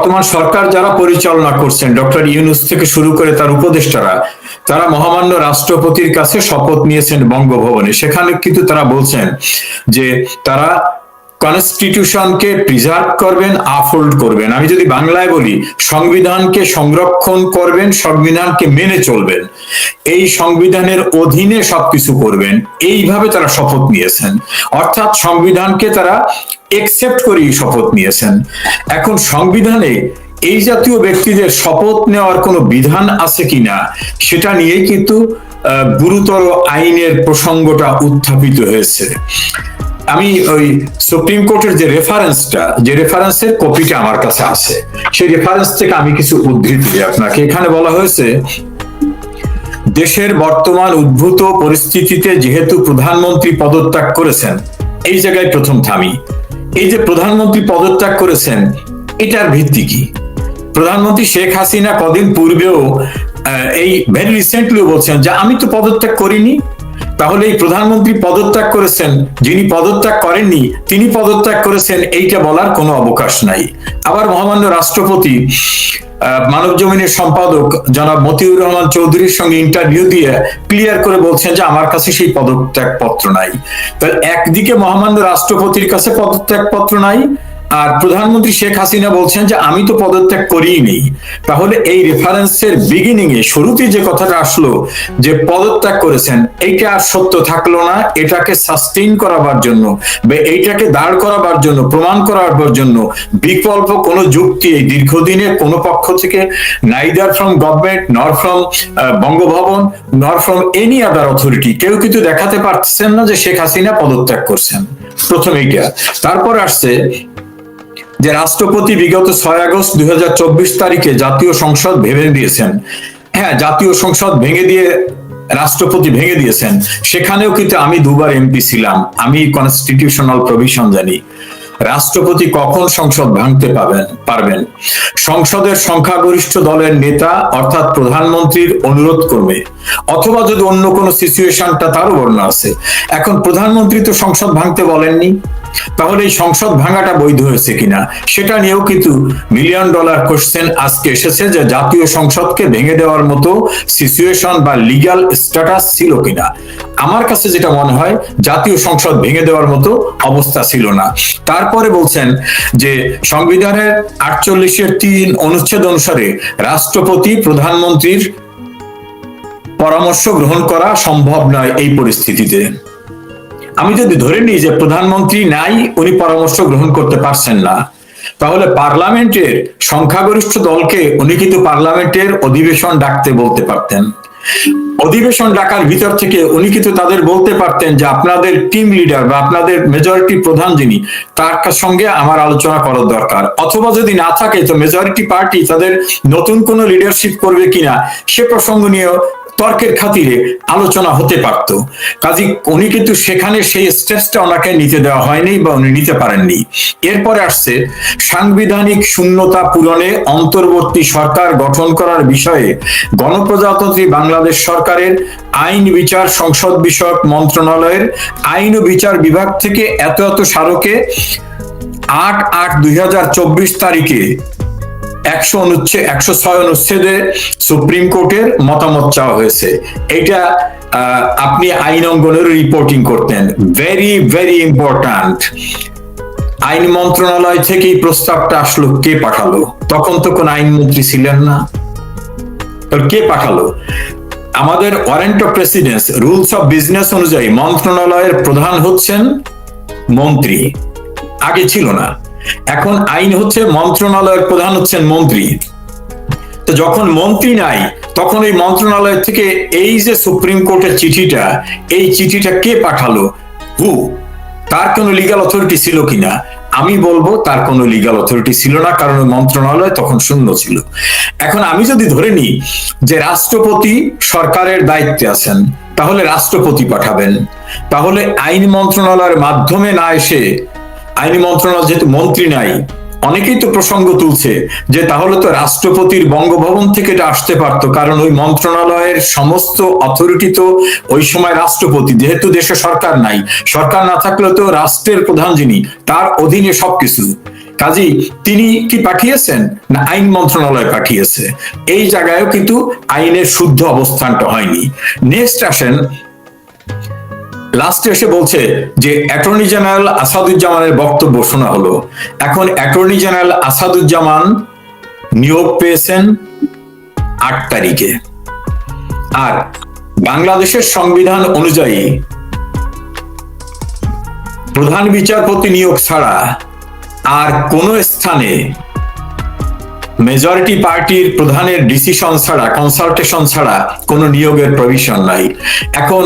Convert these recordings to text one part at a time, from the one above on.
বর্তমান সরকার যারা পরিচালনা করছেন, ডক্টর ইউনূস থেকে শুরু করে তার উপদেষ্টারা, তারা মহামান্য রাষ্ট্রপতির কাছে শপথ নিয়েছেন বঙ্গভবনে। সেখানে কিন্তু তারা বলছেন যে তারা কনস্টিটিউশনকে প্রিজার্ভ করবেন, আপহোল্ড করবেন। আমি যদি বাংলায় বলি, সংবিধানকে সংরক্ষণ করবেন, সংবিধানকে মেনে চলবেন, এই সংবিধানের অধীনে সবকিছু করবেন, এইভাবে তারা শপথ নিয়েছেন। অর্থাৎ সংবিধানকে তারা একসেপ্ট করেই শপথ নিয়েছেন। এখন সংবিধানে এই জাতীয় ব্যক্তিদের শপথ নেওয়ার কোনো বিধান আছে কিনা সেটা নিয়ে কিন্তু গুরুতর আইনের প্রসঙ্গটা উত্থাপিত হয়েছে। আমি ওই সুপ্রিম কোর্টের যে রেফারেন্সের কপিটা আমার কাছে আছে, সেই রেফারেন্স থেকে আমি কিছু উদ্ধৃতি দিই আপনাকে। এখানে বলা হয়েছে, দেশের বর্তমান উদ্ভূত পরিস্থিতিতে যেহেতু প্রধানমন্ত্রী পদত্যাগ করেছেন, এই জায়গায় প্রথম থামি। এই যে প্রধানমন্ত্রী পদত্যাগ করেছেন, এটার ভিত্তি কি? প্রধানমন্ত্রী শেখ হাসিনা কদিন পূর্বেও এই ভেরি রিসেন্টলি বলছেন যে আমি তো পদত্যাগ করিনি। তাহলে এই প্রধানমন্ত্রী পদত্যাগ করেছেন, যিনি পদত্যাগ করেননি তিনি পদত্যাগ করেছেন, এইটা বলার কোনো অবকাশ নাই। আবার মহামান্য রাষ্ট্রপতি মানব জমিনের সম্পাদক জনাব মতিউর রহমান চৌধুরীর সঙ্গে ইন্টারভিউ দিয়ে ক্লিয়ার করে বলছেন যে আমার কাছে সেই পদত্যাগ পত্র নাই। তাহলে একদিকে মহামান্য রাষ্ট্রপতির কাছে পদত্যাগ পত্র নাই, আর প্রধানমন্ত্রী শেখ হাসিনা বলছেন যে আমি তো পদত্যাগ করিনি। তাহলে এই রেফারেন্সের বিগিনিং এ শুরুতে যে কথাটা আসলো যে পদত্যাগ করেছেন, এইটা আর সত্য থাকলো না। এটাকে সাস্টেইন করাবার জন্য বা এইটাকে দাঁড় করাবার জন্য, প্রমাণ করাবার জন্য বিকল্প কোনো যুক্তি এই দীর্ঘদিনের কোনো পক্ষ থেকে, নাইদার ফ্রম গভর্নমেন্ট, নর ফ্রম বঙ্গভবন, নর ফ্রম এনি আদার অথরিটি, কেউ কিন্তু দেখাতে পারছেন না যে শেখ হাসিনা পদত্যাগ করছেন। প্রথম এইটা। তারপর আসছে যে রাষ্ট্রপতি বিগত 6 আগস্ট 2024 তারিখে জাতীয় সংসদ ভেঙে দিয়েছেন। হ্যাঁ, জাতীয় সংসদ ভেঙে দিয়ে রাষ্ট্রপতি ভেঙে দিয়েছেন। সেখানেও কিন্তু আমি 2 বার এমপি ছিলাম, আমি কনস্টিটিউশনাল প্রভিশন জানি। রাষ্ট্রপতি কখন সংসদ ভাঙতে পারবেন? সংসদের সংখ্যাগরিষ্ঠ দলের নেতা অর্থাৎ প্রধানমন্ত্রীর অনুরোধ করবে, অথবা যদি অন্য কোনো সিচুয়েশনটা তারও বর্ণনা আছে। এখন প্রধানমন্ত্রী তো সংসদ ভাঙতে বলেননি, তাহলে এই সংসদ ভাঙাটা বৈধ হয়েছে কিনা সেটা নিয়েও কিন্তু $1 মিলিয়ন কোশ্চেন আজকে এসেছে, যে জাতীয় সংসদকে ভেঙে দেওয়ার মতো সিচুয়েশন বা লিগ্যাল স্ট্যাটাস ছিল কিনা। আমার কাছে যেটা মনে হয়, জাতীয় সংসদ ভেঙে দেওয়ার মতো অবস্থা ছিল না। তারপরে বলছেন যে সংবিধানের 48(3) অনুচ্ছেদ অনুসারে রাষ্ট্রপতি প্রধানমন্ত্রীর পরামর্শ গ্রহণ করা সম্ভব নয় এই পরিস্থিতিতে। আমি যদি ধরে নিই যে প্রধানমন্ত্রী নাই, উনি পরামর্শ গ্রহণ করতে পারছেন না, তাহলে পার্লামেন্টের সংখ্যাগরিষ্ঠ দলকে উনি কিন্তু পার্লামেন্টের অধিবেশন ডাকতে বলতে পারতেন। অধিবেশন ডাকার ভিতর থেকে উনি কিন্তু তাদের বলতে পারতেন যে আপনাদের টিম লিডার বা আপনাদের মেজরিটি প্রধান যিনি, তার সঙ্গে আমার আলোচনা করার দরকার। অথবা যদি না থাকে তো মেজরিটি পার্টি তাদের নতুন কোনো লিডারশিপ করবে কিনা সে প্রসঙ্গ নিয়েও তর্কের খাতিরে আলোচনা হতে পারত। কাজী উনি কিন্তু সেখানে সেই স্টেপসটা ওনাকে নিতে দেওয়া হয়নি বা উনি নিতে পারেননি। এরপরে আসছে সাংবিধানিক শূন্যতা পূরণে অন্তর্বর্তী সরকার গঠন করার বিষয়ে গণপ্রজাতন্ত্রী বাংলাদেশ সরকারের আইন বিচার সংসদ বিষয়ক মন্ত্রণালয়ের আইন ও বিচার বিভাগ থেকে এত স্মারকে 8/8/2024 তারিখে 106 অনুচ্ছেদে সুপ্রিম কোর্টের মতামত চাওয়া হয়েছে। এটা আপনি আইন অঙ্গনের রিপোর্টিং করতেন, ভেরি ভেরি ইম্পর্ট্যান্ট। আইন মন্ত্রণালয় থেকে এই প্রস্তাবটা আসলো, কে পাঠালো? তখন তো কোন আইনমন্ত্রী ছিলেন না, কে পাঠালো? আমাদের warrant of precedence, rules of business অনুযায়ী মন্ত্রণালয়ের প্রধান হচ্ছেন মন্ত্রী, আগে ছিল না। এখন আইন হচ্ছে মন্ত্রণালয়ের প্রধান হচ্ছেন মন্ত্রী। তো যখন মন্ত্রী নাই, তখন এই মন্ত্রণালয় থেকে এই যে সুপ্রিম কোর্টের চিঠিটা, এই চিঠিটা কে পাঠালো? তার কোনো লিগ্যাল অথরিটি ছিল কিনা? আমি বলবো তার কোনো লিগ্যাল অথরিটি ছিল না, কারণ মন্ত্রণালয় তখন শূন্য ছিল। এখন আমি যদি ধরে নিই যে রাষ্ট্রপতি সরকারের দায়িত্বে আছেন, তাহলে রাষ্ট্রপতি পাঠাবেন। তাহলে আইন মন্ত্রণালয়ের মাধ্যমে না এসে, আইন মন্ত্রণালয় যেহেতু মন্ত্রী নাই, অনেকেই তো প্রসঙ্গ তুলছে যে তাহলে তো রাষ্ট্রপতির বঙ্গভবন থেকে এটা আসতে পারতো, কারণ ওই মন্ত্রণালয়ের সমস্ত অথরিটি তো ওই সময় রাষ্ট্রপতি, যেহেতু দেশে সরকার নাই, সরকার না থাকলে তো রাষ্ট্রের প্রধান যিনি, তার অধীনে সবকিছু। কাজেই তিনি কি পাঠিয়েছেন না আইন মন্ত্রণালয় পাঠিয়েছে, এই জায়গায়ও কিন্তু আইনের শুদ্ধ অবস্থানটা হয়নি। নেক্সট আসেন, লাস্টে এসে বলছে যে অ্যাটর্নি জেনারেল আসাদুজ্জামানের বক্তব্য শোনা হলো। এখন অ্যাটর্নি জেনারেল আসাদুজ্জামান নিয়োগ পেয়েছেন 8 তারিখে, আর বাংলাদেশের সংবিধান অনুযায়ী প্রধান বিচারপতি নিয়োগ ছাড়া আর কোন স্থানে মেজরিটি পার্টির প্রধানের ডিসিশন ছাড়া, কনসালটেশন ছাড়া কোন নিয়োগের প্রভিশন নাই। এখন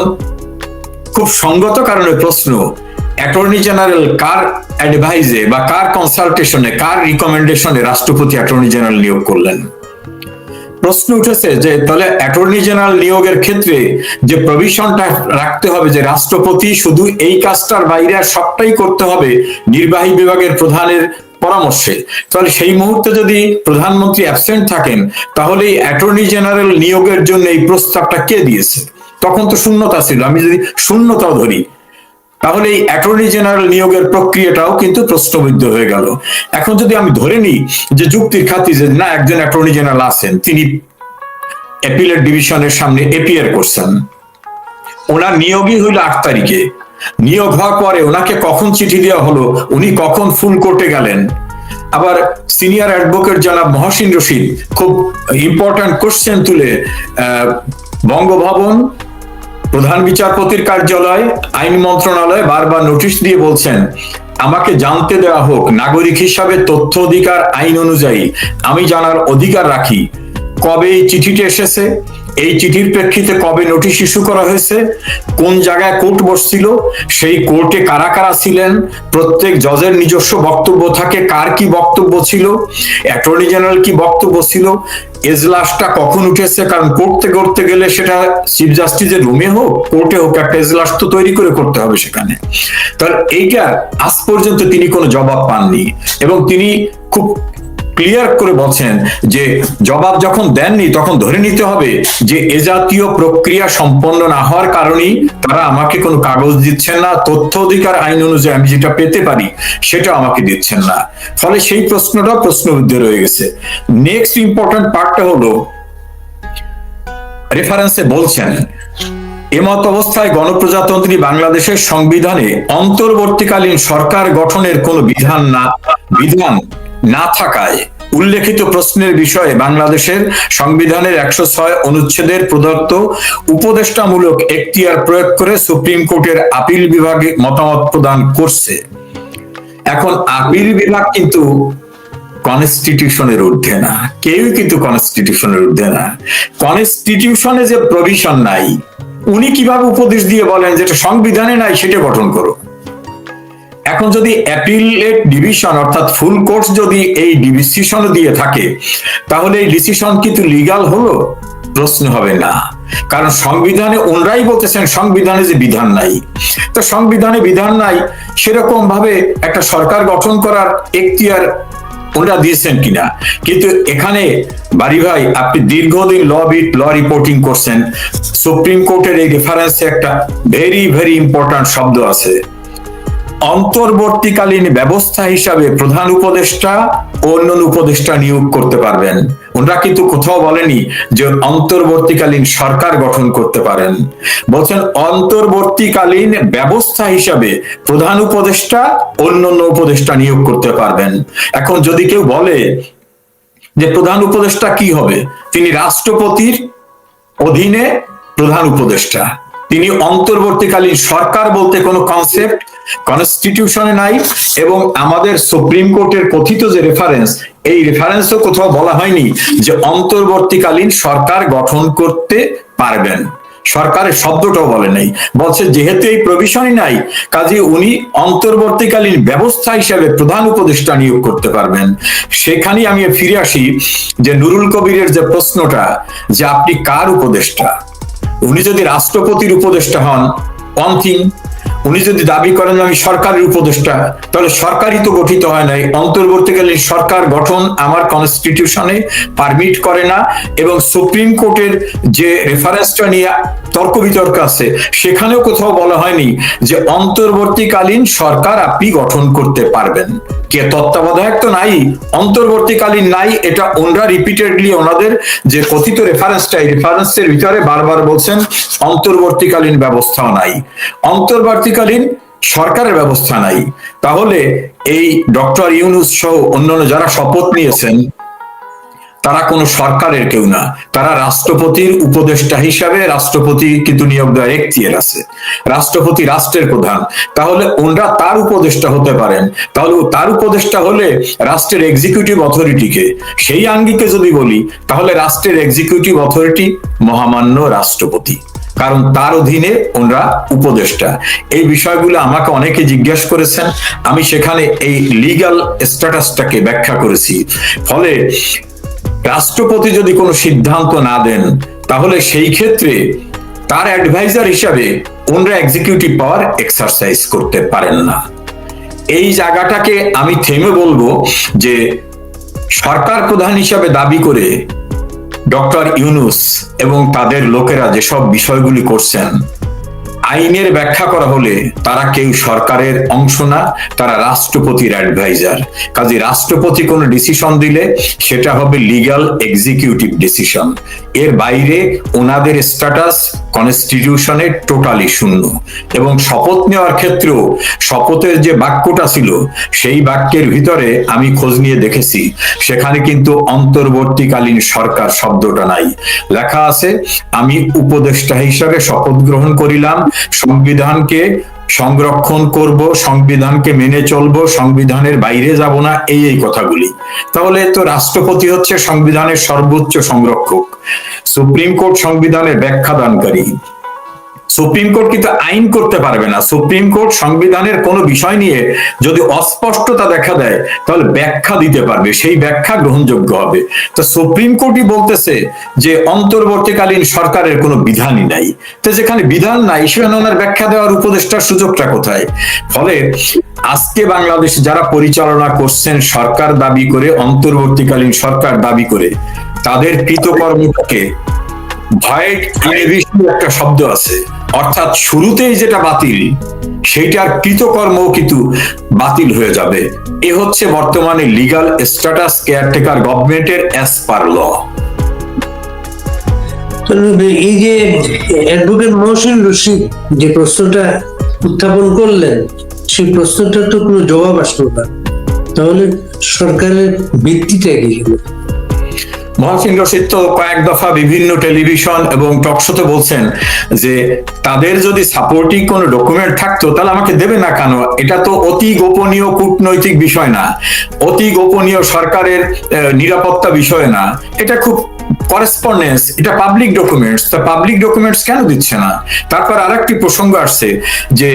খুব সঙ্গত কারণে প্রশ্ন, অ্যাটর্নি জেনারেল কার অ্যাডভাইজে বা কার কনসালটেশনে, কার রিকমেন্ডেশনে রাষ্ট্রপতি অ্যাটর্নি জেনারেল নিয়োগ করলেন? প্রশ্ন উঠেছে যে তাহলে অ্যাটর্নি জেনারেল নিয়োগের ক্ষেত্রে যে প্রভিশনটা রাখতে হবে যে রাষ্ট্রপতি শুধু এই কাজটার বাইরে আর সবটাই করতে হবে নির্বাহী বিভাগের প্রধানের পরামর্শে, তাহলে সেই মুহূর্তে যদি প্রধানমন্ত্রী অ্যাবসেন্ট থাকেন তাহলে এই অ্যাটর্নি জেনারেল নিয়োগের জন্য এই প্রস্তাবটা কে দিয়েছে? তখন তো শূন্যতা ছিল। আমি যদি শূন্যতাও ধরি তাহলে এই অ্যাটর্নি জেনারেল নিয়োগের প্রক্রিয়াটাও কিন্তু প্রশ্নবিদ্ধ হয়ে গেল। এখন যদি আমি ধরে নিই যে যুক্তির খাতিরে যে না, একজন অ্যাটর্নি জেনারেল আছেন, তিনি অ্যাপিলেট ডিভিশনের সামনে এপিয়ার করছেন, ওনার নিয়োগই হইল 8 তারিখে, নিয়োগ হওয়ার পরে ওনাকে কখন চিঠি দেওয়া হলো, উনি কখন ফুল কোর্টে গেলেন? আবার সিনিয়র অ্যাডভোকেট জনাব মহসিন রশিদ খুব ইম্পর্টেন্ট কোশ্চেন তুলে বঙ্গভবন, প্রধান বিচারপতির কার্যালয়, আইন মন্ত্রণালয় বারবার নোটিশ দিয়ে বলছেন আমাকে জানতে দেওয়া হোক, নাগরিক হিসাবে তথ্য অধিকার আইন অনুযায়ী আমি জানার অধিকার রাখি কবে এই চিঠিটি এসেছে, এই চিঠির প্রেক্ষিতে কবে নোটিশ ইস্যু করা হয়েছে, কোন জায়গায় কোর্ট বসছিল, সেই কোর্টে কারা কারা ছিলেন, প্রত্যেক জজের নিজস্ব বক্তব্য থাকে, কার কি বক্তব্য ছিল, অ্যাটর্নি জেনারেল কি বক্তব্য ছিল, এজলাসটা কখন উঠেছে, কারণ কোর্টে করতে গেলে সেটা চিফ জাস্টিসের রুমে হোক কোর্টে হোক একটা এজলাস তো তৈরি করে করতে হবে সেখানে। তাহলে এইটা আজ পর্যন্ত তিনি কোনো জবাব পাননি, এবং তিনি খুব ক্লিয়ার করে বলছেন যে জবাব যখন দেননি তখন ধরে নিতে হবে যে এ জাতীয় প্রক্রিয়া সম্পন্ন না হওয়ার কারণেই তারা আমাকে কোনো কাগজ দিচ্ছেন না, তথ্য অধিকার আইন অনুযায়ী আমি যেটা পেতে পারি সেটা আমাকে দিচ্ছেন না। ফলে সেই প্রশ্নটা প্রশ্নবিদ্ধ রয়ে গেছে। নেক্সট ইম্পর্টেন্ট পার্টটা হলো রেফারেন্সে বলছেন এমত অবস্থায় গণপ্রজাতন্ত্রী বাংলাদেশের সংবিধানে অন্তর্বর্তীকালীন সরকার গঠনের কোনো বিধান না থাকায় উল্লেখিত প্রশ্নের বিষয়ে বাংলাদেশের সংবিধানের 106 অনুচ্ছেদের প্রদত্ত উপদেষ্টামূলক এখতিয়ার প্রয়োগ করে সুপ্রিম কোর্টের আপিল বিভাগে মতামত প্রদান করছে। এখন আপিল বিভাগ কিন্তু কনস্টিটিউশনের ঊর্ধ্বে না, কেউই কিন্তু কনস্টিটিউশনের ঊর্ধ্বে না। কনস্টিটিউশনে যে প্রভিশন নাই, উনি কিভাবে উপদেশ দিয়ে বলেন যেটা সংবিধানে নাই সেটা গঠন করো? এখন যদি অ্যাপিলেট ডিভিশন অর্থাৎ ফুল কোর্ট যদি এই ডিসিশন দিয়ে থাকে তাহলে এই ডিসিশন কিন্তু লিগাল হলো? প্রশ্ন হবে না, কারণ সংবিধানে ওনরাই বলতেছেন সংবিধানে যে বিধান নাই। তো সংবিধানে বিধান নাই সেরকম ভাবে একটা সরকার গঠন করার ওনারা দিয়েছেন কিনা? কিন্তু এখানে বাড়ি ভাই আপনি দীর্ঘদিন ল রিপোর্টিং করছেন, সুপ্রিম কোর্টের এই রেফারেন্সে একটা ভেরি ভেরি ইম্পর্টেন্ট শব্দ আছে, অন্তর্বর্তীকালীন ব্যবস্থা হিসাবে প্রধান উপদেষ্টা ও অন্যান্য উপদেষ্টা নিয়োগ করতে পারবেন। ওনারা কিন্তু কোথাও বলেনি যে অন্তর্বর্তীকালীন সরকার গঠন করতে পারেন, বলছেন অন্তর্বর্তীকালীন ব্যবস্থা হিসাবে প্রধান উপদেষ্টা অন্যান্য উপদেষ্টা নিয়োগ করতে পারবেন। এখন যদি কেউ বলে যে প্রধান উপদেষ্টা কি হবে, তিনি রাষ্ট্রপতির অধীনে প্রধান উপদেষ্টা, তিনি অন্তর্বর্তীকালীন সরকার বলতে কোনো কনসেপ্ট কনস্টিটিউশনে নাই, এবং আমাদের সুপ্রিম কোর্টের কথিত যে রেফারেন্স, এই রেফারেন্সও কোথাও বলা হয়নি যে অন্তর্বর্তীকালীন সরকার গঠন করতে পারবেন। সরকারের শব্দটাও বলে নাই, বলছে যেহেতু এই প্রভিশনই নাই কাজে উনি অন্তর্বর্তীকালীন ব্যবস্থা হিসেবে প্রধান উপদেষ্টা নিয়োগ করতে পারবেন। সেখানেই আমি ফিরে আসি যে নুরুল কবিরের যে প্রশ্নটা যে আপনি কার উপদেষ্টা, উনি যদি রাষ্ট্রপতির উপদেষ্টা হন ওয়ান থিং, উনি যদি দাবি করেন আমি সরকারের উপদেষ্টা, তাহলে সরকারই তো গঠিত হয় নাই। অন্তর্বর্তীকালীন সরকার গঠন আমার কনস্টিটিউশনে পারমিট করে না, এবং সুপ্রিম কোর্টের যে রেফারেন্সটা নিয়ে তর্ক বিতর্ক আছে সেখানেও কোথাও বলা হয়নি যে অন্তর্বর্তীকালীন সরকার আপনি গঠন করতে পারবেন। কে তত্ত্বাবধায়ক তো নাই, অন্তর্বর্তীকালীন নাই, এটা ওনারা রিপিটেডলি ওনাদের যে কথিত রেফারেন্সটা, এই রেফারেন্সের ভিতরে বারবার বলছেন অন্তর্বর্তীকালীন ব্যবস্থাও নাই, অন্তর্বর্তীকালীন সরকারের ব্যবস্থা নাই। তাহলে এই ডক্টর ইউনূস সহ অন্যান্য যারা শপথ নিয়েছেন তারা কোনো সরকারের কেউ না, তারা রাষ্ট্রপতির উপদেষ্টা হিসাবে, রাষ্ট্রপতি কিন্তু নিয়োগ দেওয়ার এখতিয়ার আছে, রাষ্ট্রপতি রাষ্ট্রের প্রধান, তাহলে ওনারা তার উপদেষ্টা হতে পারেন। তাহলে তার উপদেষ্টা হলে রাষ্ট্রের এক্সিকিউটিভ অথরিটিকে, সেই আঙ্গিকে যদি বলি তাহলে রাষ্ট্রের এক্সিকিউটিভ অথরিটি মহামান্য রাষ্ট্রপতি, কারণ তার অধীনে ওনারা উপদেষ্টা। এই বিষয়গুলো আমাকে অনেকে জিজ্ঞেস করেছেন, আমি সেখানে এই লিগ্যাল স্ট্যাটাসটাকে ব্যাখ্যা করেছি। ফলে রাষ্ট্রপতি যদি কোনো সিদ্ধান্ত না দেন তাহলে সেই ক্ষেত্রে তার অ্যাডভাইজার হিসাবে ওনারা এক্সিকিউটিভ পাওয়ার এক্সারসাইজ করতে পারেন না। এই জায়গাটাকে আমি থেমে বলবো যে সরকার প্রধান হিসাবে দাবি করে ডক্টর ইউনূস এবং তাদের লোকেরা যেসব বিষয়গুলি করছেন, আইনের ব্যাখ্যা করা হলে তারা কেউ সরকারের অংশ না, তারা রাষ্ট্রপতির অ্যাডভাইজার। কাজে রাষ্ট্রপতি কোনো ডিসিশন দিলে সেটা হবে লিগ্যাল এক্সিকিউটিভ ডিসিশন, এর বাইরে ওনাদের স্ট্যাটাস কনস্টিটিউশনে টোটালি শূন্য। এবং শপথ নেওয়ার ক্ষেত্রেও শপথের যে বাক্যটা ছিল সেই বাক্যের ভিতরে আমি খোঁজ নিয়ে দেখেছি, সেখানে কিন্তু অন্তর্বর্তীকালীন সরকার শব্দটা নাই, লেখা আছে আমি উপদেষ্টা হিসাবে শপথ গ্রহণ করিলাম, সংবিধানকে সংরক্ষণ করব, সংবিধানকে মেনে চলবো, সংবিধানের বাইরে যাব না, এই কথাগুলি। তাহলে তো রাষ্ট্রপতি হচ্ছে সংবিধানের সর্বোচ্চ সংরক্ষক, সুপ্রিম কোর্ট সংবিধানের ব্যাখ্যা দানকারী। সুপ্রিম কোর্ট কিন্তু আইন করতে পারবে না, সুপ্রিম কোর্ট সংবিধানের কোনো বিষয় নিয়ে যদি অস্পষ্টতা দেখা দেয় তাহলে ব্যাখ্যা দিতে পারবে, সেই ব্যাখ্যা গ্রহণযোগ্য হবে। তো সুপ্রিম কোর্টই বলতেছে যে অন্তর্বর্তীকালীন সরকারের কোনো বিধানই নাই, তো যেখানে বিধান নাই সেখানে ওনার ব্যাখ্যা দেওয়ার উপদেষ্টার সুযোগটা কোথায়? ফলে আজকে বাংলাদেশে যারা পরিচালনা করছেন সরকার দাবি করে, অন্তর্বর্তীকালীন সরকার দাবি করে, তাদের কৃতকর্মটাকে ভয়েড ইনহিবিশন একটা শব্দ আছে, অর্থাৎ শুরুতেই যেটা বাতিল সেইটার কৃতকর্ম কিন্তু বাতিল হয়ে যাবে। এ হচ্ছে বর্তমানে লিগ্যাল স্ট্যাটাস কেয়ারটেকার গভর্নমেন্টের অ্যাজ পার ল। এই যে অ্যাডভোকেট মহসিন রশিদ যে প্রশ্নটা উত্থাপন করলেন, সেই প্রশ্নটার তো কোনো জবাব আসলো না, তাহলে সরকারের ভিত্তিটা কি? মহসিন রশিদ তো কয়েক দফা বিভিন্ন টেলিভিশন এবং টকশোতে বলছেন যে তাদের যদি সাপোর্টিং কোনো ডকুমেন্ট থাকতো তাহলে আমাকে দেবে না কেন, এটা তো অতি গোপনীয় কূটনৈতিক বিষয় না, অতি গোপনীয় সরকারের নিরাপত্তা বিষয় না, এটা খুব করেসপন্ডেন্স, এটা পাবলিক ডকুমেন্টস, তা পাবলিক ডকুমেন্টস কেন দিচ্ছে না? তারপর আরেকটি প্রসঙ্গ আসছে যে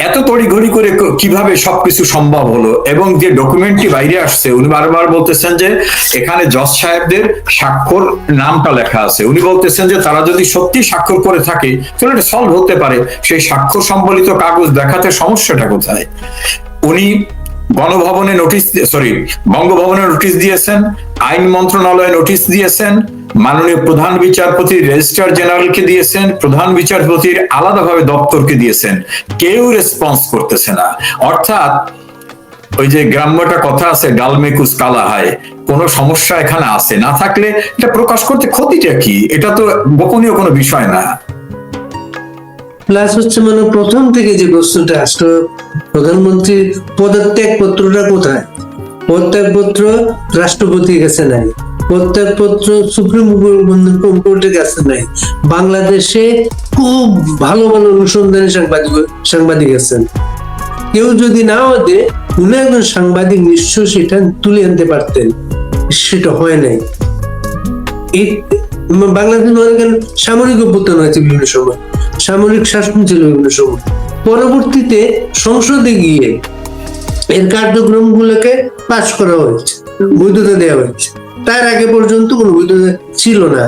এত তড়িঘড়ি করে কিভাবে সবকিছু সম্ভব হলো, এবং যে ডকুমেন্টটি বাইরে আসছে উনি বারবার বলতেছেন যে এখানে জজ সাহেবদের স্বাক্ষর নামটা লেখা আছে, উনি বলতেছেন যে তারা যদি সত্যি স্বাক্ষর করে থাকে তাহলে এটা সলভ হতে পারে, সেই স্বাক্ষর সম্বলিত কাগজ দেখাতে সমস্যাটা কোথায়? উনি গণভবনে নোটিশ, বঙ্গভবনে নোটিশ দিয়েছেন, আইন মন্ত্রণালয়ে নোটিশ দিয়েছেন, মাননীয় প্রধান বিচারপতি রেজিস্ট্রার জেনারেলকে দিয়েছেন, প্রধান বিচারপতির আলাদাভাবে দপ্তরকে দিয়েছেন, কেউ রেসপন্স করতেছে না। অর্থাৎ ওই যে গ্রাম্যটা কথা আছে ডালমেকুস কালা হয়, কোন সমস্যা এখানে আছে, না থাকলে এটা প্রকাশ করতে ক্ষতিটা কি? এটা তো গোপনীয় কোনো বিষয় না। প্লাস হচ্ছে মানে প্রথম থেকে যে প্রশ্নটা আসলো, প্রধানমন্ত্রীর পদত্যাগ পত্রটা কোথায়? পদত্যাগ পত্র রাষ্ট্রপতির কাছে নাই, পদত্যাগ পত্র সুপ্রিম কোর্টের কাছে নাই, বাংলাদেশে খুব ভালো ভালো অনুসন্ধানী সাংবাদিক আছেন, কেউ যদি না হতে উনি একজন সাংবাদিক নিশ্চয় সেটা তুলে আনতে পারতেন, সেটা হয় নাই। এই বাংলাদেশ সামরিক অভ্যুত্থান হয়েছে বিভিন্ন সময়, সামরিক শাসন ছিল বিভিন্ন সময়, পরবর্তীতে সংসদে গিয়ে এর কার্যক্রম গুলোকে পাশ করা হয়েছে, বৈধতা দেওয়া হয়েছে, তার আগে পর্যন্ত কোনো বৈধতা ছিল না।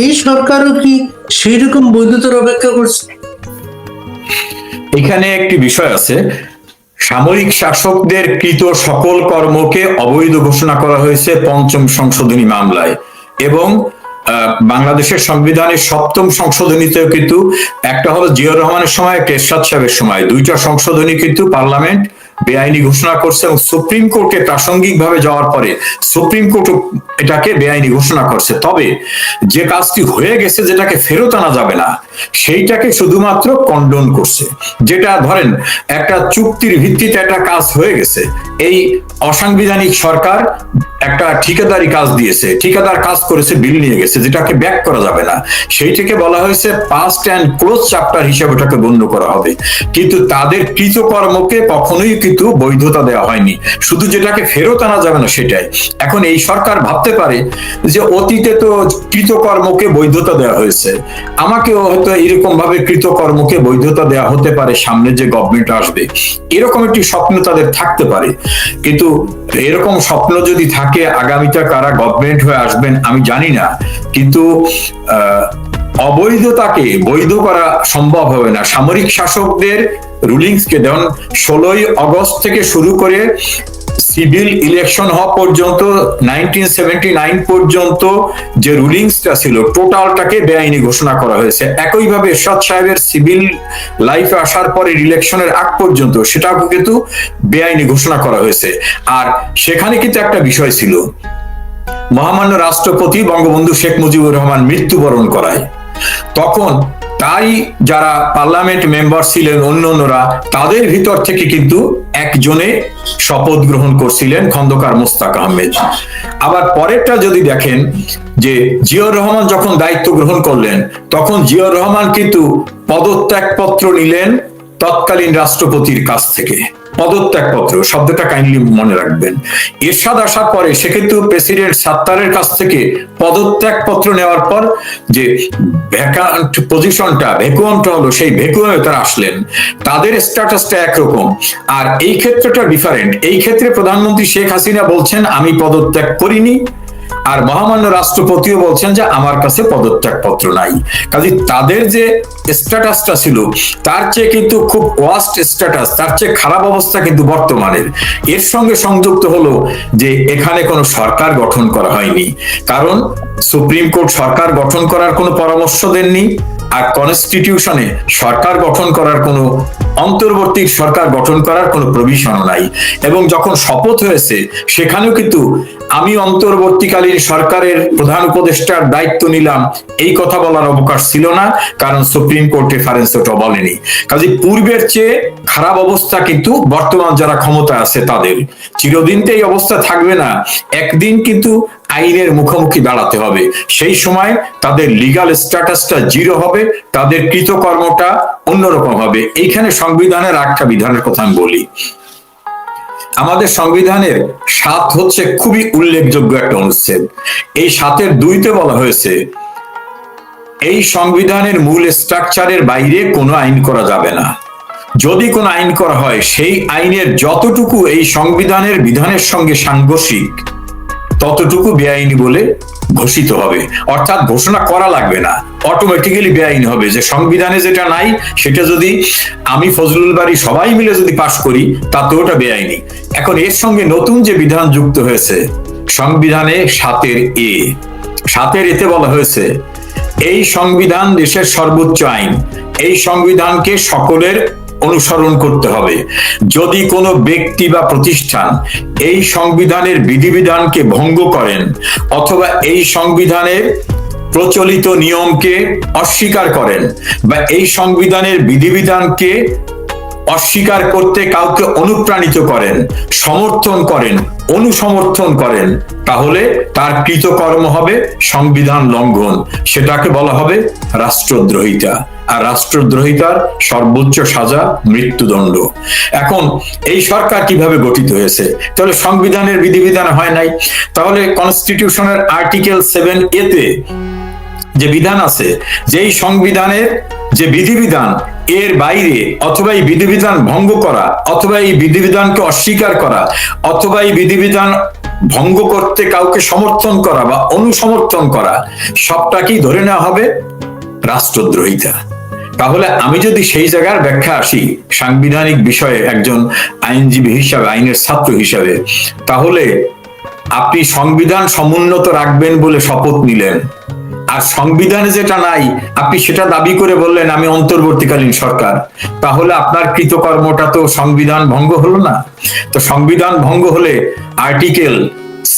এই সরকারও কি সেই রকম বৈধতার অপেক্ষা করছে? এখানে একটি বিষয় আছে, সামরিক শাসকদের কৃত সকল কর্মকে অবৈধ ঘোষণা করা হয়েছে পঞ্চম সংশোধনী মামলায়, এবং বাংলাদেশের সংবিধানের সপ্তম সংশোধনীতেও কিন্তু একটা হলো জিয়াউর রহমানের সময়, একটা এরশাদ সাহেবের সময়, দুইটা সংশোধনী কিন্তু পার্লামেন্ট বেআইনি ঘোষণা করছে, এবং সুপ্রিম কোর্টে প্রাসঙ্গিকভাবে যাওয়ার পরে সুপ্রিম কোর্ট এটাকে বেআইনি ঘোষণা করছে। তবে যে কাজটি হয়ে গেছে, যেটাকে ফেরত আনা যাবে না, সেইটাকে শুধুমাত্র কন্ডোন করছে। যেটা ধরেন একটা চুক্তির ভিত্তিতে একটা কাজ হয়ে গেছে, এই অসাংবিধানিক সরকার একটা ঠিকাদারি কাজ দিয়েছে, ঠিকাদার কাজ করেছে, বিল নিয়ে গেছে, যেটাকে ব্যাক করা যাবে না, সেইটাকে বলা হয়েছে পাস্ট অ্যান্ড ক্লোজ চ্যাপ্টার হিসেবে ওটাকে গণ্য করা হবে। কিন্তু তাদের কৃতকর্মকে কখনোই কিন্তু বৈধতা দেওয়া হয়নি, শুধু যেটাকে ফেরত আনা যাবে না সেটাই। এখন এই সরকার ভাবতে পারে যে অতীতে তো কৃতকর্মকে বৈধতা দেওয়া হয়েছে, আমাকেও হয়তো এরকম ভাবে কৃতকর্মকে বৈধতা দেওয়া হতে পারে সামনে যে গভর্নমেন্ট আসবে, এরকম একটি স্বপ্ন তাদের থাকতে পারে। কিন্তু এরকম স্বপ্ন যদি থাকে, আগামীতে কারা গভর্নমেন্ট হয়ে আসবেন আমি জানি না, কিন্তু অবৈধতাকে বৈধ করা সম্ভব হবে না। সামরিক শাসকদের রুলিংসকে, যেমন 16ই আগস্ট থেকে শুরু করে সিভিল ইলেকশন হওয়া পর্যন্ত 1979 পর্যন্ত যে রুলিংসটা ছিল, টোটালটাকে বেআইনি ঘোষণা করা হয়েছে। একইভাবে এরশাদ সাহেবের সিভিল লাইফে আসার পরে ইলেকশনের আগ পর্যন্ত সেটাও কিন্তু বেআইনি ঘোষণা করা হয়েছে। আর সেখানে কিন্তু একটা বিষয় ছিল, মহামান্য রাষ্ট্রপতি বঙ্গবন্ধু শেখ মুজিবুর রহমান মৃত্যুবরণ করায়, তখন তাই যারা পার্লামেন্ট মেম্বার ছিলেন অন্যান্যরা, তাদের ভিতর থেকে কিন্তু একজনে শপথ গ্রহণ করছিলেন, খন্দকার মোস্তাক আহমেদ। আবার পরেরটা যদি দেখেন, যে জিয়াউর রহমান যখন দায়িত্ব গ্রহণ করলেন, তখন জিয়াউর রহমান কিন্তু পদত্যাগপত্র নিলেন তৎকালীন রাষ্ট্রপতির কাছ থেকে। পদত্যাগপত্র শব্দটা কাইন্ডলি মনে রাখবেন। এরশাদ আসার পরে সে কিন্তু প্রেসিডেন্ট সাত্তারের কাছ থেকে পদত্যাগপত্র নেওয়ার পর যে ভ্যাকান্ট পজিশনটা, ভ্যাকুয়ামটা হলো, সেই ভ্যাকুয়ামে তারা আসলেন। তাদের স্ট্যাটাসটা একরকম, আর এই ক্ষেত্রটা ডিফারেন্ট। এই ক্ষেত্রে প্রধানমন্ত্রী শেখ হাসিনা বলছেন আমি পদত্যাগ করিনি, আর মহামান্য রাষ্ট্রপতিও বলছেন যে আমার কাছে পদত্যাগপত্র নাই। কাজে তাদের যে স্ট্যাটাসটা ছিল তার চেয়ে কিন্তু খুব ওয়াস্ট স্ট্যাটাস, তার চেয়ে খারাপ অবস্থা কিন্তু বর্তমানের। এর সঙ্গে সংযুক্ত হলো যে এখানে কোনো সরকার গঠন করা হয়নি, কারণ সুপ্রিম কোর্ট সরকার গঠন করার কোনো পরামর্শ দেননি, আর কনস্টিটিউশনে সরকার গঠন করার কোনো, অন্তর্বর্তী সরকার গঠন করার কোনো প্রভিশনও নাই। এবং যখন শপথ হয়েছে সেখানেও কিন্তু আমি অন্তর্বর্তীকালীন সরকারের প্রধান উপদেষ্টার দায়িত্ব নিলাম, এই কথা বলার অবকাশ ছিল না, কারণ সুপ্রিম কোর্ট রেফারেন্স ওটা বলেনি। কাজে পূর্বের চেয়ে খারাপ অবস্থা কিন্তু বর্তমান যারা ক্ষমতা আছে তাদের। চিরদিন তো এই অবস্থা থাকবে না, একদিন কিন্তু আইনের মুখোমুখি দাঁড়াতে হবে, সেই সময় তাদের লিগাল স্ট্যাটাসটা জিরো হবে, তাদের কৃতকর্মটা অন্যরকম হবে। এইখানে সংবিধানের একটা বিধানের কথা আমি বলি। আমাদের সংবিধানের 7 হচ্ছে খুবই উল্লেখযোগ্য একটা অনুচ্ছেদ। এই 7-এর 2-তে বলা হয়েছে এই সংবিধানের মূল স্ট্রাকচারের বাইরে কোনো আইন করা যাবে না। যদি কোনো আইন করা হয়, সেই আইনের যতটুকু এই সংবিধানের বিধানের সঙ্গে সাংঘর্ষিক ততটুকু বেআইনি বলে ঘোষিত হবে, অর্থাৎ ঘোষণা করা লাগবে না, অটোমেটিক্যালি বেআইনি হবে। যে সংবিধানে যেটা নাই সেটা যদি আমি ফজলুল বারী সবাই মিলে যদি পাশ করি তাতে ওটা বেআইনি। এখন এর সঙ্গে নতুন যে বিধান যুক্ত হয়েছে সংবিধানে 7-এর এতে বলা হয়েছে এই সংবিধান দেশের সর্বোচ্চ আইন, এই সংবিধানকে সকলের অনুসরণ করতে হবে। যদি কোনো ব্যক্তি বা প্রতিষ্ঠান এই সংবিধানের বিধিবিধানকে ভঙ্গ করেন অথবা এই সংবিধানের প্রচলিত নিয়মকে অস্বীকার করেন বা এই সংবিধানের বিধিবিধানকে অস্বীকার করতে কাউকে অনুপ্রাণিত করেন, সমর্থন করেন, অনুসমর্থন করেন, তাহলে তার কৃতকর্ম হবে সংবিধান লঙ্ঘন, সেটাকে বলা হবে রাষ্ট্রদ্রোহিতা। আর রাষ্ট্রদ্রোহিতার সর্বোচ্চ সাজা মৃত্যুদণ্ড। এখন এই সরকার কিভাবে গঠিত হয়েছে? তাহলে সংবিধানের বিধিবিধান হয় নাই, তাহলে কনস্টিটিউশনের আর্টিকেল 7A-তে যে বিধান আছে, যেই সংবিধানের যে বিধিবিধান এর বাইরে অথবা এই বিধিবিধান ভঙ্গ করা অথবা এই বিধিবিধানকে অস্বীকার করা অথবা এই বিধিবিধান ভঙ্গ করতে কাউকে সমর্থন করা বা অনুসমর্থন করা, সবটাকেই ধরে নেওয়া হবে রাষ্ট্রদ্রোহিতা। তাহলে আমি যদি সেই জায়গার ব্যাখ্যা আসি সাংবিধানিক বিষয়ে একজন আইনজীবী হিসাবে, আইনের ছাত্র হিসাবে, তাহলে আপনি সংবিধান সমুন্নত রাখবেন বলে শপথ নিলেন, আর সংবিধানে যেটা নাই আপনি সেটা দাবি করে বললেন আমি অন্তর্বর্তীকালীন সরকার, তাহলে আপনার কৃতকর্মটা তো সংবিধান ভঙ্গ হলো না? তো সংবিধান ভঙ্গ হলে আর্টিকেল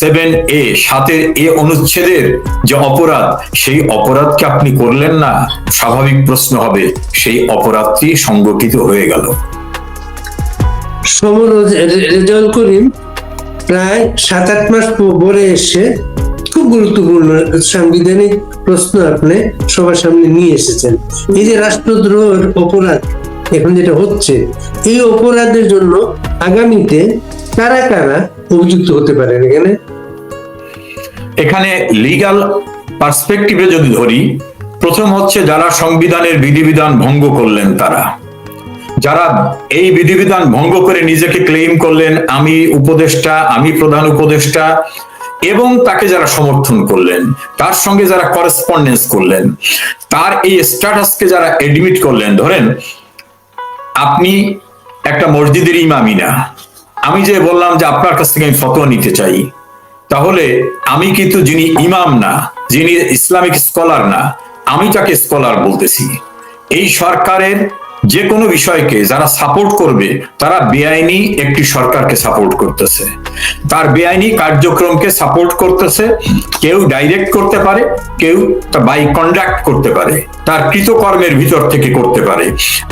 7A 7 অনুচ্ছেদের যে অপরাধ, সেই অপরাধকে আপনি করলেন না। স্বাভাবিক প্রশ্ন হবে সেই অপরাধটি সংগঠিত হয়ে গেল। রেজাউল করিম প্রায় 7-8 মাস পরে এসে খুব গুরুত্বপূর্ণ সাংবিধানিক প্রশ্ন আপনি সবার সামনে নিয়ে এসেছেন। এই যে রাষ্ট্রদ্রোহের অপরাধ এখন যেটা হচ্ছে, এই অপরাধের জন্য আগামীতে কারা কারা অভিযুক্ত হতে পারেন? এখানে লিগ্যাল পার্সপেক্টিভে যদি ধরি, প্রথম হচ্ছে যারা সংবিধানের বিধিবিধান ভঙ্গ করলেন, তারা যারা এই বিধিবিধান ভঙ্গ করে নিজেকে ক্লেইম করলেন আমি উপদেষ্টা, আমি প্রধান উপদেষ্টা, এবং তাকে যারা সমর্থন করলেন, তার সঙ্গে যারা করেসপন্ডেন্স করলেন, তার এই স্ট্যাটাসকে যারা এডমিট করলেন। ধরেন আপনি একটা মসজিদের ইমামই না, আমি যে বললাম যে আপনার কাছ থেকে আমি ফতোয়া নিতে চাই, তাহলে আমি কিন্তু যিনি ইমাম না, যিনি ইসলামিক স্কলার না, আমি তাকে স্কলার বলতেছি। এই সরকারের যে কোনো বিষয়কে যারা সাপোর্ট করবে তারা বেআইনি একটি সরকারকে সাপোর্ট করতেছে, তার বেআইনি কার্যক্রমকে সাপোর্ট করতেছে। কেউ ডাইরেক্ট করতে পারে, কেউ বাই কন্ডাক্ট করতে পারে, তার কৃতকর্মের ভিতর থেকে করতে পারে।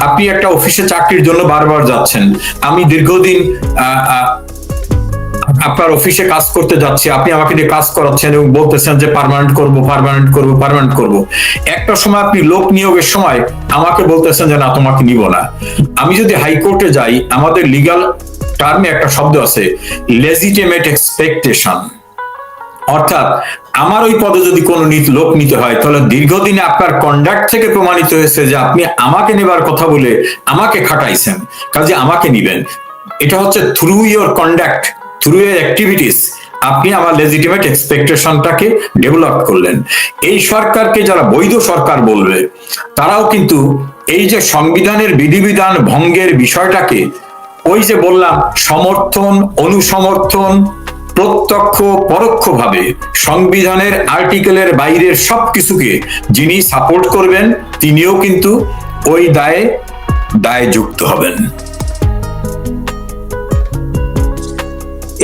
আপনি একটা অফিসে চাকরির জন্য বারবার যাচ্ছেন, আমি দীর্ঘদিন আপনার অফিসে কাজ করতে যাচ্ছি, আপনি আমাকে দিয়ে কাজ করাচ্ছেন এবং বলতেছেন যে পার্মানেন্ট করব, পার্মানেন্ট করব, পার্মানেন্ট করব। একটা সময় আপনি লোক নিয়োগের সময় আমাকে বলতেছেন যে না, তোমাকে নিব না। আমি যদি হাইকোর্টে যাই, আমাদের লিগ্যাল টার্মে একটা শব্দ আছে, লেজিটিমেট এক্সপেকটেশন। অর্থাৎ আমার ওই পদে যদি কোনো লোক নিতে হয়, তাহলে দীর্ঘদিনে আপনার কন্ডাক্ট থেকে প্রমাণিত হয়েছে যে আপনি আমাকে নেবার কথা বলে আমাকে খাটাইছেন, কাজে আমাকে নিবেন। এটা হচ্ছে থ্রু ইওর কন্ডাক্ট, থ্রু এর অ্যাক্টিভিটিস আপনি আমার লেজিটিমেট এক্সপেকটেশনটাকে ডেভেলপ করলেন। এই সরকারকে যারা বৈধ সরকার বলবে, তারাও কিন্তু এই যে সংবিধানের বিধিবিধান ভঙ্গের বিষয়টাকে, ওই যে বললাম সমর্থন, অনুসমর্থন, প্রত্যক্ষ পরোক্ষভাবে সংবিধানের আর্টিকেলের বাইরের সবকিছুকে যিনি সাপোর্ট করবেন, তিনিও কিন্তু ওই দায়ে যুক্ত হবেন।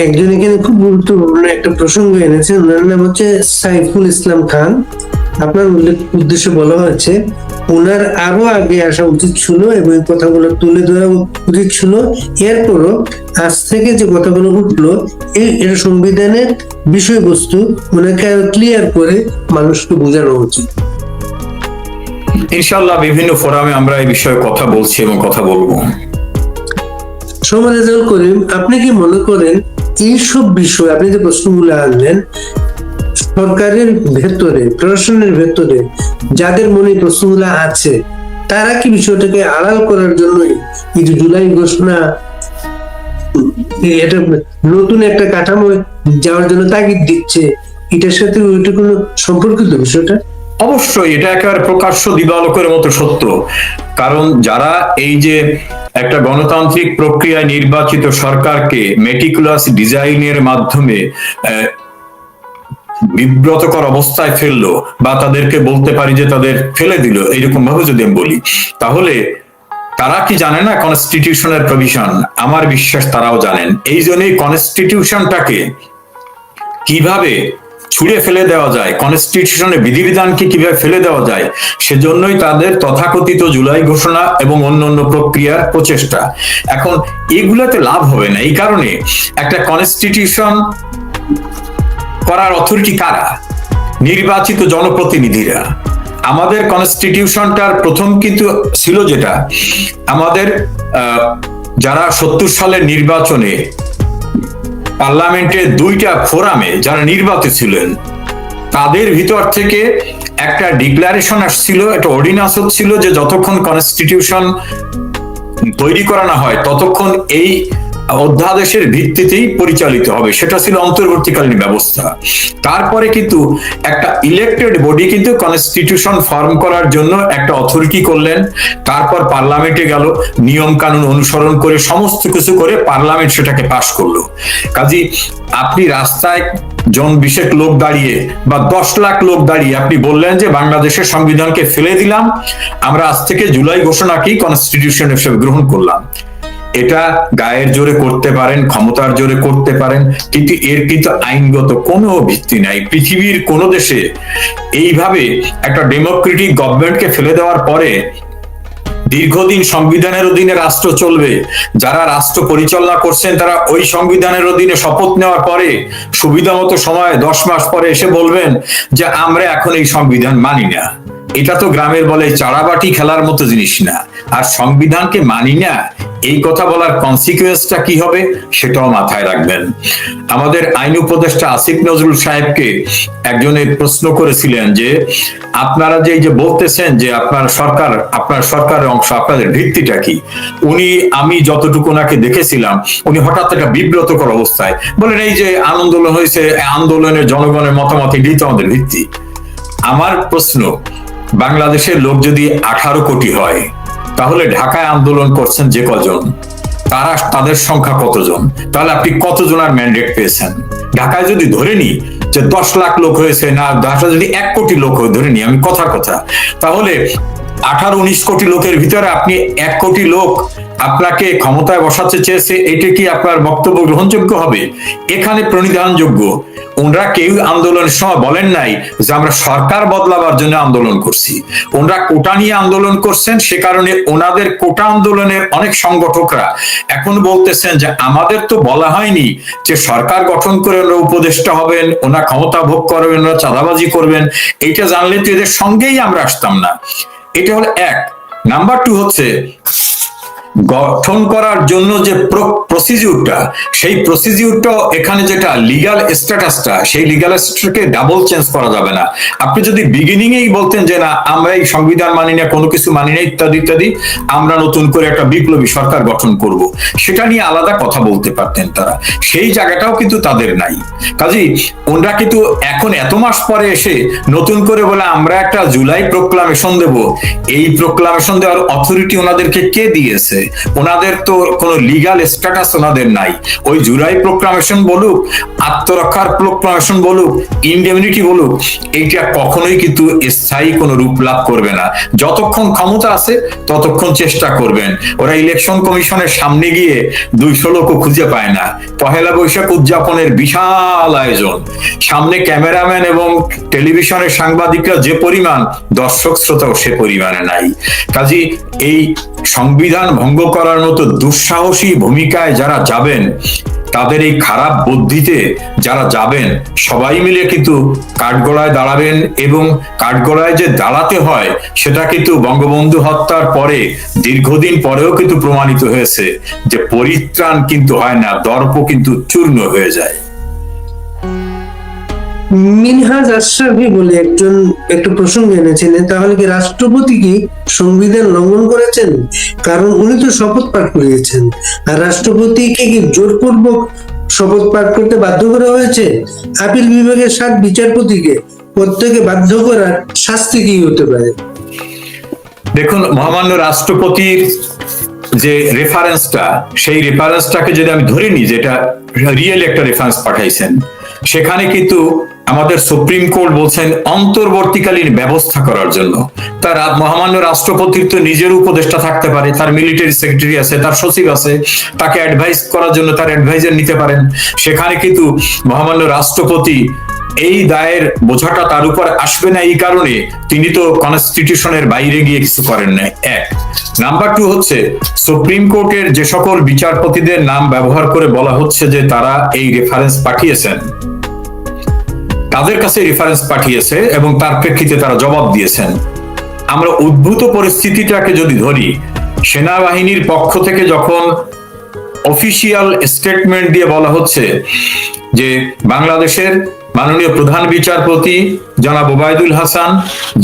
একজন এখানে খুব গুরুত্বপূর্ণ একটা প্রসঙ্গ এনেছেন, ওনার নাম হচ্ছে সাইফুল ইসলাম খান। আপনার উদ্দেশ্যে বলা হয়েছে ওনার আরো আগে আসা উচিত ছিল এবং এই কথাগুলো তুলে ধরা উচিত ছিল। এরপরও আজ থেকে যে কথাগুলো উঠলো, এর সংবিধানের বিষয়বস্তু ওনাকে ক্লিয়ার করে মানুষকে বোঝানো উচিত। ইনশাআল্লাহ বিভিন্ন ফোরামে আমরা এই বিষয়ে কথা বলছি এবং কথা বলবো। রেজাউল করিম, আপনি কি মনে করেন এইসব বিষয়, আপনি যে প্রশ্নগুলো আনলেন, সরকারের ভেতরে, প্রশাসনের ভেতরে যাদের মনে প্রশ্নগুলো আছে, তারা কি বিষয়টাকে আড়াল করার জন্য এই যে জুলাই ঘোষণা, এটা নতুন একটা কাঠামো যাওয়ার জন্য তাগিদ দিচ্ছে, এটার সাথে ওইটা কোনো সম্পর্কিত বিষয়টা? অবশ্যই এটা একেবারে প্রকাশ্য দিবালোকের মতো সত্য। কারণ যারা এই যে একটা গণতান্ত্রিক প্রক্রিয়ায় নির্বাচিত সরকারকে মেটিকুলাস ডিজাইনের মাধ্যমে বিব্রতকর অবস্থায় ফেললো, বা তাদেরকে বলতে পারি যে তাদের ফেলে দিল, এইরকম ভাবে যদি আমি বলি, তাহলে তারা কি জানে না কনস্টিটিউশনের প্রভিশন? আমার বিশ্বাস তারাও জানেন। এই জন্যই কনস্টিটিউশনটাকে কিভাবে ছুঁড়ে ফেলে দেওয়া যায়, কনস্টিটিউশনের বিধিবিধানকে কিভাবে ফেলে দেওয়া যায়, সেজন্যই তাদের তথাকথিত জুলাই ঘোষণা এবং অন্যান্য প্রক্রিয়ার প্রচেষ্টা। এখন এগুলাতে লাভ হবে না। এই কারণে একটা কনস্টিটিউশন করার অথরিটি কারা? নির্বাচিত জনপ্রতিনিধিরা। আমাদের কনস্টিটিউশনটার প্রথম কিন্তু ছিল যেটা, আমাদের যারা 70 সালের নির্বাচনে পার্লামেন্টের 2টা ফোরামে যারা নির্বাচিত ছিলেন, তাদের ভিতর থেকে একটা ডিক্লারেশন আসছিল, একটা অর্ডিন্যান্স হচ্ছিল যে যতক্ষণ কনস্টিটিউশন তৈরি করা না হয় ততক্ষণ এই অধ্যাদেশের ভিত্তিতেই পরিচালিত হবে, সেটা ছিল অন্তর্বর্তীকালীন ব্যবস্থা। তারপরে কিন্তু একটা ইলেক্টেড বডি কিন্তু কনস্টিটিউশন ফর্ম করার জন্য একটা অথরিটি করলেন, তারপর পার্লামেন্টে গেল, নিয়ম কানুন অনুসরণ করে সমস্ত কিছু করে পার্লামেন্ট সেটাকে পাশ করলো। কাজী আপনি রাস্তায় জন 20 লোক দাঁড়িয়ে বা 10 লাখ লোক দাঁড়িয়ে আপনি বললেন যে বাংলাদেশের সংবিধানকে ফেলে দিলাম, আমরা আজ থেকে জুলাই ঘোষণাকেই কনস্টিটিউশন হিসেবে গ্রহণ করলাম। এটা গায়ের জোরে করতে পারেন, ক্ষমতার জোরে করতে পারেন, কিন্তু এর কিন্তু আইনগত কোনো ভিত্তি নাই। পৃথিবীর কোন দেশে এইভাবে একটা ডেমোক্রেটিক গভর্নমেন্টকে ফেলে দেওয়ার পরে দীর্ঘদিন সংবিধানের অধীনে রাষ্ট্র চলবে, যারা রাষ্ট্র পরিচালনা করছেন তারা ওই সংবিধানের অধীনে শপথ নেওয়ার পরে সুবিধা মতো সময় 10 মাস পরে এসে বলবেন যে আমরা এখন এই সংবিধান মানি না। এটা তো গ্রামের বলে চাড়াবাটি খেলার মতো জিনিস না। আর সংবিধানকে মানি না এই কথা বলার কনসিকুয়েন্সটা কি হবে সেটাও মাথায় রাখবেন। আমাদের আইন উপদেষ্টা আসিফ নজরুল সাহেবকে একজনে প্রশ্ন করেছিলেন যে আপনারা যে বলতেছেন যে আপনার সরকারের অংশ, আপনাদের ভিত্তিটা কি? উনি, আমি যতটুকু ওনাকে দেখেছিলাম, উনি হঠাৎ একটা বিব্রতকর অবস্থায় বলেন এই যে আন্দোলন হয়েছে, আন্দোলনের জনগণের মতামত এটাই তো আমাদের ভিত্তি। আমার প্রশ্ন, বাংলাদেশের লোক যদি 18 কোটি হয় তাহলে ঢাকায় আন্দোলন করছেন যে কজন, তাদের সংখ্যা কতজন? তাহলে আপনি কতজনের ম্যান্ডেট পেয়েছেন? ঢাকায় যদি ধরে নি যে 10 লাখ লোক হয়েছে, না ঢাকা যদি 1 কোটি লোক হয়ে ধরে নি, আমি কথা তাহলে 18-19 কোটি লোকের ভিতরে আপনি 1 কোটি লোক আপনাকে ক্ষমতায় বসাতে চেয়েছে, এটা কি আপনার বক্তব্য গ্রহণযোগ্য হবে? এখানে প্রণিধানযোগ্য, ওনারা কেউ আন্দোলনের সময় বলেন নাই যে আমরা সরকার বদলাবার জন্য আন্দোলন করছি। ওনারা কোটা নিয়ে আন্দোলন করছেন, সে কারণে ওনাদের কোটা আন্দোলনের অনেক সংগঠকরা এখন বলতেছেন যে আমাদের তো বলা হয়নি যে সরকার গঠন করে ওনারা উপদেষ্টা হবেন, ওনারা ক্ষমতা ভোগ করবেন, ওনারা চাঁদাবাজি করবেন। এইটা জানলে তো এদের সঙ্গেই আমরা আসতাম না। এটা হলো এক। নাম্বার 2 হচ্ছে গঠন করার জন্য যে প্রসিডিউরটা, সেই প্রসিডিউরটাও এখানে যেটা লিগ্যাল স্ট্যাটাসটা, সেই লিগ্যাল স্ট্যাটাসকে ডাবল চেঞ্জ করা যাবে না। আপনি যদি বিগিনিং এই বলতেন যে না আমরা এই সংবিধান মানি না, কোনো কিছু মানি না, ইত্যাদি ইত্যাদি, আমরা নতুন করে একটা বিপ্লবী সরকার গঠন করব, সেটা নিয়ে আলাদা কথা বলতে পারতেন তারা। সেই জায়গাটাও কিন্তু তাদের নাই। কাজেই ওনারা কিন্তু এখন এত মাস পরে এসে নতুন করে বলে আমরা একটা জুলাই প্রোক্লামেশন দেব। এই প্রোক্লামেশন দেওয়ার অথরিটি ওনাদেরকে কে দিয়েছে? ওনাদের তো কোনো লিগ্যাল স্ট্যাটাস ওনাদের নাই। ওই জুলাই প্রোক্লামেশন বলুক, আত্মরক্ষার প্রোক্লামেশন বলুক, ইনডেমনিটি বলুক, এইটা কখনোই কিন্তু স্থায়ী কোনো রূপ লাভ করবে না। যতক্ষণ ক্ষমতা আছে ততক্ষণ চেষ্টা করবেন। ওরা ইলেকশন কমিশনের সামনে গিয়ে 200 লোকও খুঁজে পায় না। পহেলা বৈশাখ উদযাপনের বিশাল আয়োজন, সামনে ক্যামেরাম্যান এবং টেলিভিশনের সাংবাদিকরা যে পরিমাণ, দর্শক শ্রোতাও সে পরিমাণে নাই। কাজী এই সংবিধান ভঙ্গ করার মতো দুঃসাহসী ভূমিকায় যারা যাবেন, তাদের এই খারাপ বুদ্ধিতে যারা যাবেন, সবাই মিলে কিন্তু কাঠগড়ায় দাঁড়াবেন। এবং কাঠগড়ায় যে দাঁড়াতে হয় সেটা কিন্তু বঙ্গবন্ধু হত্যার পরে দীর্ঘদিন পরেও কিন্তু প্রমাণিত হয়েছে যে পরিত্রাণ কিন্তু হয় না, দর্প কিন্তু চূর্ণ হয়ে যায়। মিনহাজ আশরাফি বলে একজন একটা প্রসঙ্গ এনেছিলেন, তাহলে কি রাষ্ট্রপতি কি সংবিধান লঙ্ঘন করেছেন? কারণ উনি তো শপথ পাঠ করিয়েছেন। আর রাষ্ট্রপতিকে কি জোরপূর্বক শপথ পাঠ করতে বাধ্য করা হয়েছে? আপিল বিভাগের 7 বিচারপতিকে প্রত্যেকে বাধ্য করার শাস্তি কি হতে পারে? দেখুন, মহামান্য রাষ্ট্রপতির যে রেফারেন্সটা, সেই রেফারেন্সটাকে যদি আমি ধরে নিই, যেটা রিয়েল একটা রেফারেন্স পাঠাইছেন, সেখানে কিন্তু আমাদের সুপ্রিম কোর্ট বলছেন অন্তর্বর্তীকালীন ব্যবস্থা করার জন্য। তার মহামান্য রাষ্ট্রপতির তো নিজের উপদেষ্টা থাকতে পারে, তার মিলিটারি সেক্রেটারি আছে, তার সচিব আছে, তাকে অ্যাডভাইস করার জন্য তার অ্যাডভাইজার নিতে পারেন। সেখানে কিন্তু মহামান্য রাষ্ট্রপতি এই দায়ের বোঝাটা তার উপর আসবে না, এই কারণে তিনি তো কনস্টিটিউশনের বাইরে গিয়ে কিছু করেন না। এক। নাম্বার 2 হচ্ছে সুপ্রিম কোর্টের যে সকল বিচারপতিদের নাম ব্যবহার করে বলা হচ্ছে যে তারা এই রেফারেন্স পাঠিয়েছেন, তাদের কাছে রেফারেন্স পাঠিয়েছে এবং তার প্রেক্ষিতে তারা জবাব দিয়েছেন। আমরা উদ্ভূত পরিস্থিতিটাকে যদি ধরি, সেনাবাহিনীর পক্ষ থেকে যখন অফিসিয়াল স্টেটমেন্ট দিয়ে বলা হচ্ছে যে বাংলাদেশের মাননীয় প্রধান বিচারপতি জনাব ওবায়দুল হাসান,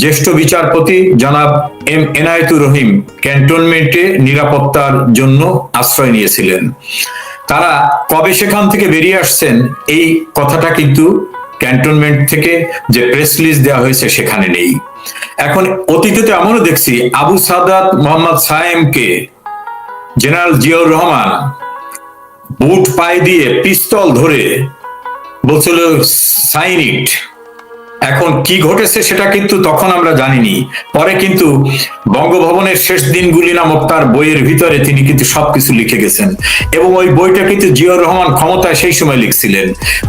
জ্যেষ্ঠ বিচারপতি জনাব এম এনায়েতুর রহিম ক্যান্টনমেন্টে নিরাপত্তার জন্য আশ্রয় নিয়েছিলেন। তারা কবে সেখান থেকে বেরিয়ে আসছেন এই কথাটা কিন্তু ক্যান্টনমেন্ট থেকে যে প্রেস রিলিজ দেওয়া হয়েছে সেখানে নেই। এখন অতীতে তো এমনও দেখছি, আবু সাদাত মোহাম্মদ সায়েমকে জেনারেল জিয়াউর রহমান বুট পায়ে দিয়ে পিস্তল ধরে বলছিল সাইন ইট। এখন কি ঘটেছে সেটা কিন্তু তখন আমরা জানিনি, পরে কিন্তু বঙ্গভবনের শেষ দিনগুলি নামক তার বইয়ের ভিতরে তিনি কিন্তু সবকিছু লিখে গেছেন, এবং ওই বইটা কিন্তু জিয়াউর রহমান ক্ষমতায় সেই সময় লিখছিলেন,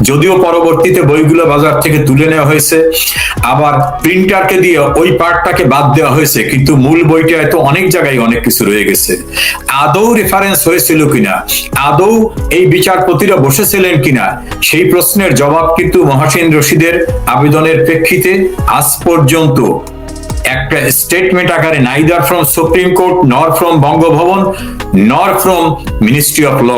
যদিও পরবর্তীতে বইগুলো বাজার থেকে তুলে নেওয়া হয়েছে, আবার প্রিন্টারকে দিয়ে ওই পার্টটাকে বাদ দেওয়া হয়েছে, কিন্তু মূল বইটা তো অনেক জায়গায় অনেক কিছু রয়ে গেছে। আদৌ রেফারেন্স হয়েছিল কিনা, আদৌ এই বিচারপতিরা বসেছিলেন কিনা, সেই প্রশ্নের জবাব কিন্তু মহাসিন রশিদের আবেদনের প্রেক্ষিতে আজ পর্যন্ত একটা স্টেটমেন্ট আকারে নাইদার ফ্রম সুপ্রিম কোর্ট, নর ফ্রম বঙ্গভবন, নর ফ্রম মিনিস্ট্রি অফ ল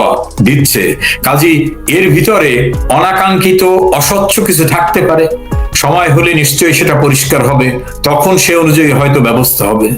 দিচ্ছে। কাজী এর ভিতরে অনাকাঙ্ক্ষিত অস্বচ্ছ কিছু থাকতে পারে, সময় হলে নিশ্চয়ই সেটা পরিষ্কার হবে, তখন সে অনুযায়ী হয়তো ব্যবস্থা হবে।